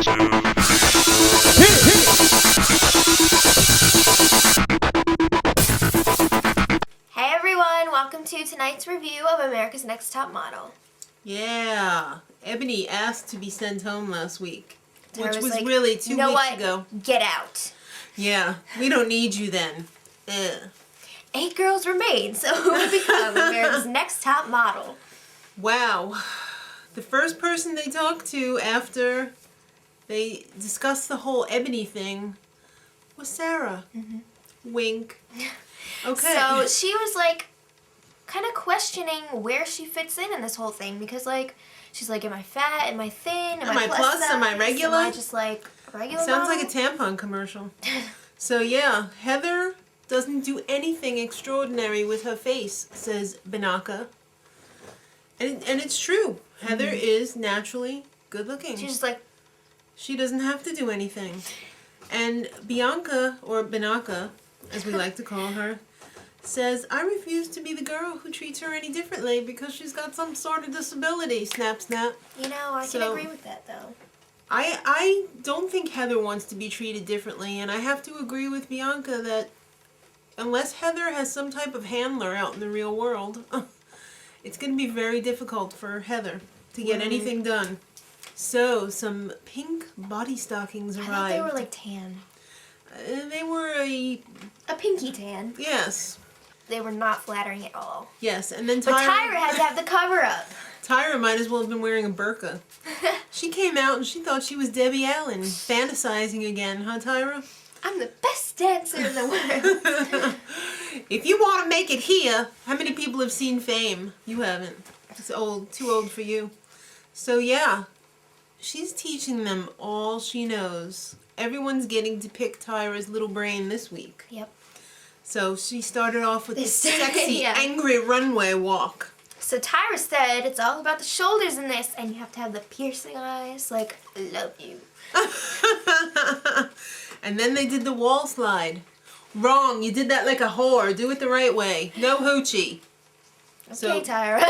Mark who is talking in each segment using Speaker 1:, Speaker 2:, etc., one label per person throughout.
Speaker 1: Hey everyone, welcome to tonight's review of America's Next Top Model.
Speaker 2: Yeah, Ebony asked to be sent home last week,
Speaker 1: Tyra
Speaker 2: which was
Speaker 1: like,
Speaker 2: really 2
Speaker 1: you know
Speaker 2: weeks
Speaker 1: what?
Speaker 2: ago.
Speaker 1: Get out.
Speaker 2: Yeah, we don't need you then.
Speaker 1: 8 girls remain, so who will become America's Next Top Model?
Speaker 2: Wow. The first person they talked to after they discussed the whole Ebony thing was Sarah. Wink. Okay.
Speaker 1: So she was like, kind of questioning where she fits in this whole thing because like, she's like, am I fat? Am I thin? Am I plus size?
Speaker 2: Am I regular?
Speaker 1: Am I just like a regular
Speaker 2: Sounds
Speaker 1: model?
Speaker 2: like a tampon commercial. So yeah, Heather doesn't do anything extraordinary with her face, says Bianca. And it's true. Heather is naturally good looking.
Speaker 1: She's just like,
Speaker 2: She doesn't have to do anything. And Bianca, or Bianca, as we like to call her, says, I refuse to be the girl who treats her any differently because she's got some sort of disability. Snap, snap.
Speaker 1: you know, I can agree with that though.
Speaker 2: I don't think Heather wants to be treated differently, and I have to agree with Bianca that unless Heather has some type of handler out in the real world, it's going to be very difficult for Heather to get anything done. So, some pink body stockings arrived.
Speaker 1: I thought they were like tan.
Speaker 2: They were a
Speaker 1: pinky tan.
Speaker 2: Yes.
Speaker 1: They were not flattering at all.
Speaker 2: Yes, and then
Speaker 1: But Tyra had to have the cover up.
Speaker 2: Tyra might as well have been wearing a burqa. She came out and she thought she was Debbie Allen, fantasizing again, huh, Tyra?
Speaker 1: I'm the best dancer in the world.
Speaker 2: If you want to make it here, how many people have seen Fame? You haven't. It's old, too old for you. So yeah, she's teaching them all she knows. Everyone's getting to pick Tyra's little brain this week.
Speaker 1: Yep.
Speaker 2: So she started off with this sexy,
Speaker 1: yeah.
Speaker 2: angry runway walk.
Speaker 1: So Tyra said it's all about the shoulders in this, and you have to have the piercing eyes, like, love you.
Speaker 2: And then they did the wall slide. Wrong, you did that like a whore. Do it the right way. No hoochie.
Speaker 1: Okay, Tyra.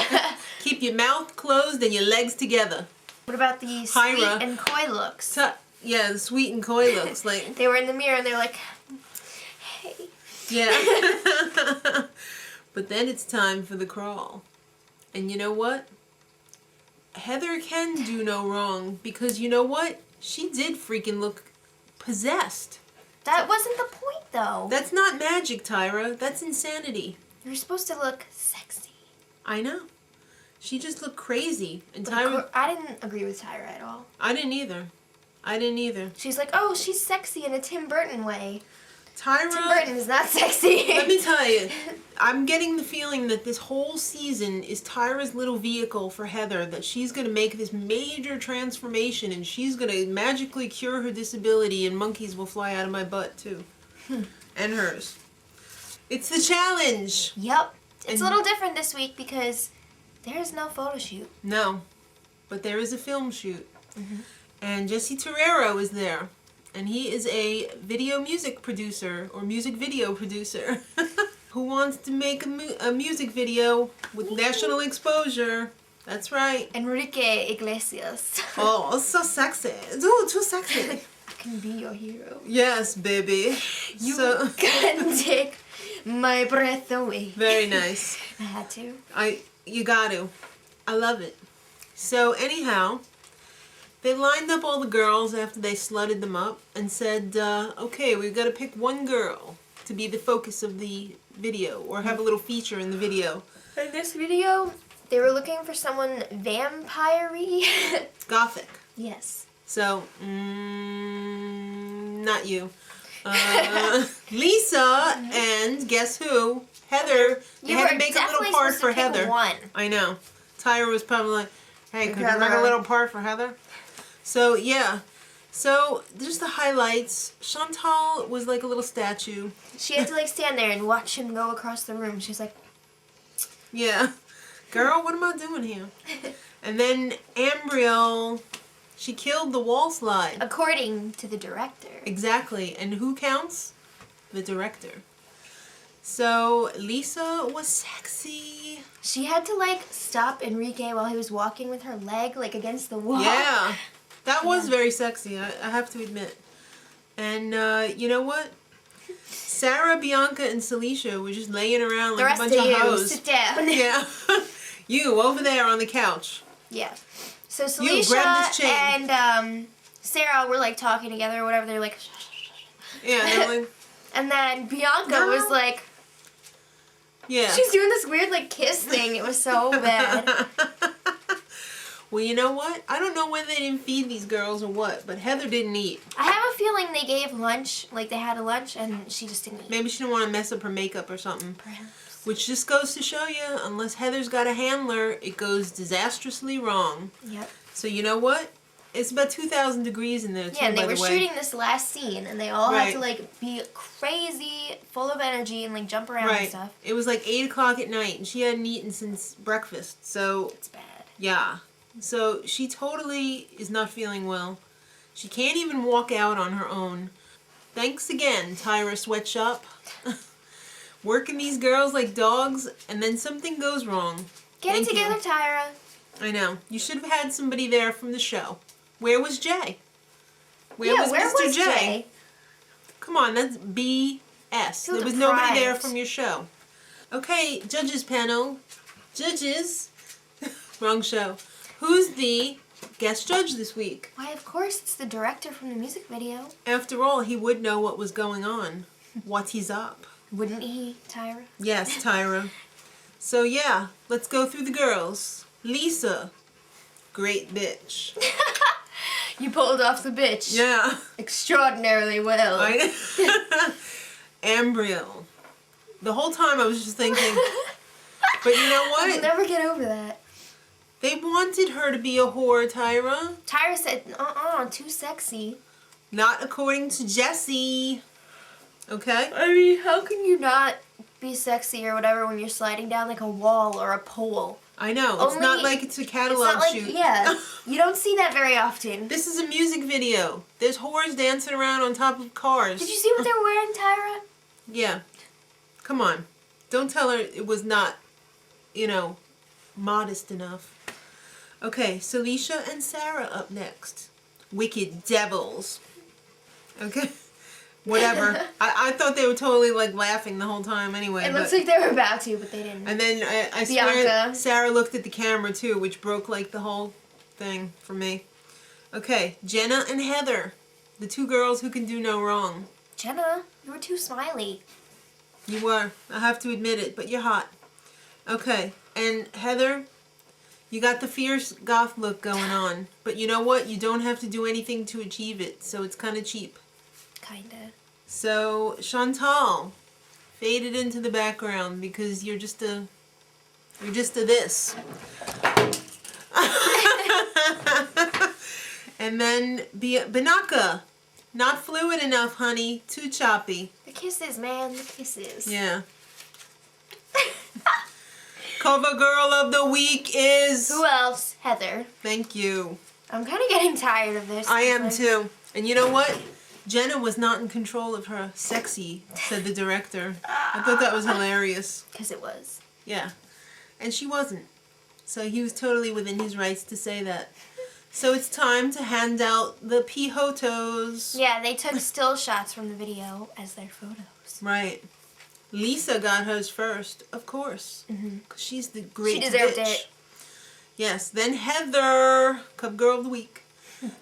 Speaker 2: Keep your mouth closed and your legs together.
Speaker 1: What about the sweet and coy looks?
Speaker 2: Yeah, the sweet and coy looks. Like
Speaker 1: they were in the mirror and they're like, hey.
Speaker 2: Yeah. But then it's time for the crawl. And you know what? Heather can do no wrong because you know what? She did freaking look possessed.
Speaker 1: That wasn't the point though.
Speaker 2: That's not magic, Tyra. That's insanity.
Speaker 1: You're supposed to look sexy.
Speaker 2: I know. She just looked crazy. And
Speaker 1: But
Speaker 2: Tyra...
Speaker 1: I didn't agree with Tyra at all.
Speaker 2: I didn't either.
Speaker 1: She's like, oh, she's sexy in a Tim Burton way.
Speaker 2: Tyra...
Speaker 1: Tim Burton is not sexy.
Speaker 2: Let me tell you, I'm getting the feeling that this whole season is Tyra's little vehicle for Heather, that she's going to make this major transformation and she's going to magically cure her disability and monkeys will fly out of my butt too. And hers. It's the challenge.
Speaker 1: Yep. It's a little different this week because there's no photo shoot.
Speaker 2: No, but there is a film shoot. And Jessy Terrero is there. And he is a music producer who wants to make a music video with national exposure. That's right.
Speaker 1: Enrique Iglesias.
Speaker 2: Oh, so sexy. Ooh, too sexy.
Speaker 1: I can be your hero.
Speaker 2: Yes, baby.
Speaker 1: You can take my breath away.
Speaker 2: Very nice.
Speaker 1: I had to.
Speaker 2: You got to. I love it. So anyhow, they lined up all the girls after they slutted them up and said, okay, we've got to pick one girl to be the focus of the video or have a little feature in the video.
Speaker 1: In this video, they were looking for someone vampire-y.
Speaker 2: Gothic.
Speaker 1: Yes.
Speaker 2: So, not you. Lisa and guess who? Heather. They had to make a little part for Heather.
Speaker 1: One.
Speaker 2: I know. Tyra was probably like, hey, could you make a little part for Heather? So, yeah. So, just the highlights. Chantal was like a little statue.
Speaker 1: She had to like stand there and watch him go across the room. She's like,
Speaker 2: yeah. Girl, what am I doing here? And then Ambriel, she killed the wall slide.
Speaker 1: According to the director.
Speaker 2: Exactly. And who counts? The director. So, Lisa was sexy.
Speaker 1: She had to like stop Enrique while he was walking with her leg like against the wall.
Speaker 2: Yeah. That was very sexy, I have to admit. And you know what? Sarah, Bianca, and Celicia were just laying around like a bunch of hoes.
Speaker 1: Sit down.
Speaker 2: Yeah. You, over there on the couch.
Speaker 1: Yeah. So Celicia and Sarah were like talking together or whatever. They're like,
Speaker 2: yeah, they're like,
Speaker 1: and then Bianca was like,
Speaker 2: yeah.
Speaker 1: She's doing this weird like kiss thing. It was so bad.
Speaker 2: Well, you know what? I don't know whether they didn't feed these girls or what, but Heather didn't eat.
Speaker 1: I have a feeling they gave lunch, like they had a lunch, and she just didn't eat.
Speaker 2: Maybe she didn't want to mess up her makeup or something.
Speaker 1: Perhaps.
Speaker 2: Which just goes to show you, unless Heather's got a handler, it goes disastrously wrong.
Speaker 1: Yep.
Speaker 2: So you know what? It's about 2,000 degrees in there, too,
Speaker 1: yeah, and they
Speaker 2: by
Speaker 1: were
Speaker 2: the way.
Speaker 1: shooting this last scene, and they all had to, like, be crazy, full of energy, and, like, jump around and stuff.
Speaker 2: It was, like, 8 o'clock at night, and she hadn't eaten since breakfast, so...
Speaker 1: It's bad.
Speaker 2: Yeah. So she totally is not feeling well. She can't even walk out on her own. Thanks again, Tyra Sweatshop. Working these girls like dogs, and then something goes wrong.
Speaker 1: Get it together, Tyra.
Speaker 2: I know. You should have had somebody there from the show. Where was Jay? Where was Mr. Jay? Come on, that's BS. There was nobody there from your show. Okay, judges panel. Judges. Wrong show. Who's the guest judge this week?
Speaker 1: Why, of course, it's the director from the music video.
Speaker 2: After all, he would know what was going on. What he's up.
Speaker 1: Wouldn't he, Tyra?
Speaker 2: Yes, Tyra. So yeah, let's go through the girls. Lisa. Great bitch.
Speaker 1: You pulled off the bitch.
Speaker 2: Yeah.
Speaker 1: Extraordinarily well.
Speaker 2: Ambriel. The whole time I was just thinking, but you know what?
Speaker 1: I'll never get over that.
Speaker 2: They wanted her to be a whore, Tyra.
Speaker 1: Tyra said, too sexy.
Speaker 2: Not according to Jessy. Okay?
Speaker 1: I mean, how can you not be sexy or whatever when you're sliding down like a wall or a pole?
Speaker 2: I know. It's not like it's a catalog shoot.
Speaker 1: Yeah. You don't see that very often.
Speaker 2: This is a music video. There's whores dancing around on top of cars.
Speaker 1: Did you see what they were wearing, Tyra?
Speaker 2: Yeah. Come on. Don't tell her it was not, modest enough. Okay, Celicia and Sarah up next. Wicked devils. Okay? Whatever. I thought they were totally like laughing the whole time anyway.
Speaker 1: It looks like they were about to, but they didn't.
Speaker 2: And then I swear Sarah looked at the camera too, which broke like the whole thing for me. Okay, Jenna and Heather. The two girls who can do no wrong.
Speaker 1: Jenna, you were too smiley.
Speaker 2: You were. I have to admit it, but you're hot. Okay, and Heather, you got the fierce goth look going on. But you know what? You don't have to do anything to achieve it, so it's kind of cheap.
Speaker 1: Kinda.
Speaker 2: So, Chantal, faded into the background because you're just a this. And then Bianca, not fluid enough, honey, too choppy.
Speaker 1: The kisses, man, the kisses.
Speaker 2: Yeah. Cover girl of the week is...
Speaker 1: Who else? Heather.
Speaker 2: Thank you.
Speaker 1: I'm kind of getting tired of this.
Speaker 2: I am too. And you know what? Jenna was not in control of her sexy, said the director. I thought that was hilarious.
Speaker 1: Because it was.
Speaker 2: Yeah. And she wasn't. So he was totally within his rights to say that. So it's time to hand out the pihotos.
Speaker 1: Yeah, they took still shots from the video as their photos.
Speaker 2: Right. Lisa got hers first, of course. Because she's the great bitch.
Speaker 1: She deserved it.
Speaker 2: Yes. Then Heather, Cup Girl of the Week.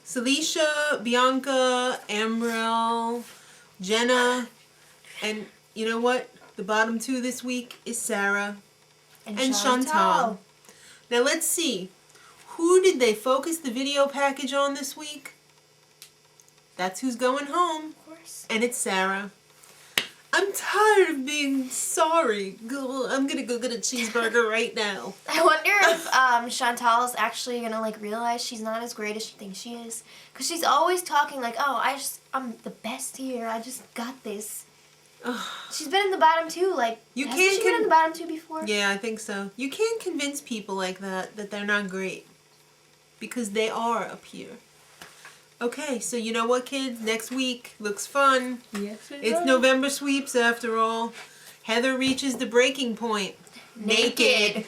Speaker 2: Celicia, Bianca, Ambrelle, Jenna, and you know what? The bottom two this week is Sarah and Chantal. Now let's see. Who did they focus the video package on this week? That's who's going home.
Speaker 1: Of course.
Speaker 2: And it's Sarah. I'm tired of being sorry. I'm gonna go get a cheeseburger right now.
Speaker 1: I wonder if Chantal's actually gonna like realize she's not as great as she thinks she is, because she's always talking like, "Oh, I'm the best here. I just got this." She's been in the bottom two. Like, hasn't she been in the bottom two before?
Speaker 2: Yeah, I think so. You can't convince people like that they're not great, because they are up here. Okay, so you know what, kids? Next week looks fun.
Speaker 1: Yes,
Speaker 2: it's November sweeps after all. Heather reaches the breaking point. Naked.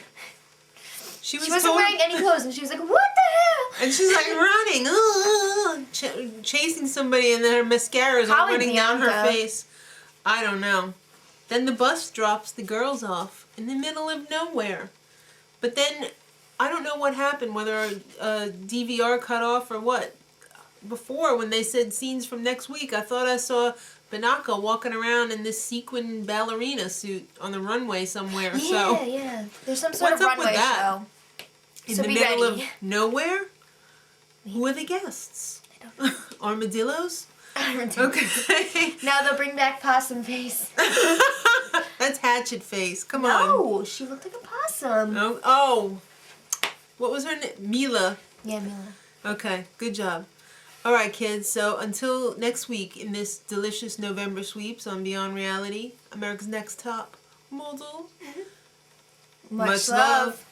Speaker 2: She wasn't wearing
Speaker 1: any clothes, and she was like, "What the hell?"
Speaker 2: And she's like running, chasing somebody, and then her mascara is
Speaker 1: Probably
Speaker 2: running down her
Speaker 1: Bianca.
Speaker 2: face. I don't know. Then the bus drops the girls off in the middle of nowhere. But then, I don't know what happened, whether a DVR cut off or what. Before, when they said scenes from next week, I thought I saw Bianca walking around in this sequin ballerina suit on the runway somewhere.
Speaker 1: Yeah. There's some sort
Speaker 2: What's
Speaker 1: of
Speaker 2: up with
Speaker 1: runway
Speaker 2: that?
Speaker 1: show.
Speaker 2: In
Speaker 1: So
Speaker 2: the
Speaker 1: be
Speaker 2: middle
Speaker 1: ready.
Speaker 2: of nowhere? Who are the guests?
Speaker 1: I don't know.
Speaker 2: Armadillos? Okay.
Speaker 1: Now they'll bring back Possum Face.
Speaker 2: That's Hatchet Face. Come on.
Speaker 1: No, she looked like a possum.
Speaker 2: Oh. What was her name? Mila.
Speaker 1: Yeah, Mila.
Speaker 2: Okay, good job. All right, kids. So until next week in this delicious November sweeps on Beyond Reality, America's Next Top Model.
Speaker 1: Much love.